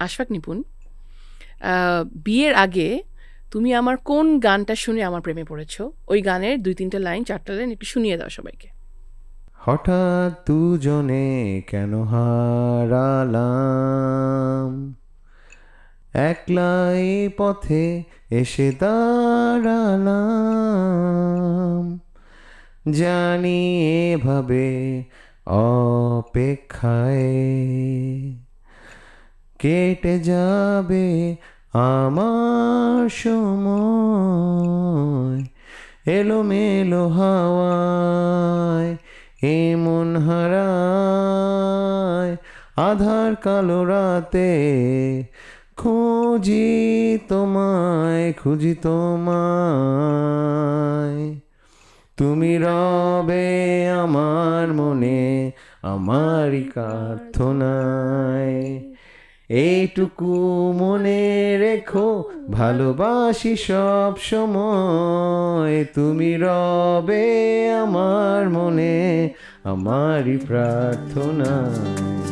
আশফাক নিপুণ, বিয়ের আগে তুমি আমার কোন গানটা শুনে আমার প্রেমে পড়েছো? ওই গানের 2-3টা লাইন 4টা লাইন একটু শুনিয়ে দাও সবাইকে। হঠাৎ দুজনে কেন হারালাম, একলাই পথে এসে দাঁড়ালাম, জানি এভাবে অপেক্ষায় কেটে যাবে আমার সময়, এলোমেলো হাওয়ায় এমন হারায়, আধার কালো রাতে খুঁজি তোমায়, খুঁজি তোমায়, তুমি রবে আমার মনে, আমারই প্রার্থনায়, এইটুকু মনে রেখো ভালোবাসি সব সময়, তুমি রবে আমার মনে, আমারই প্রার্থনায়।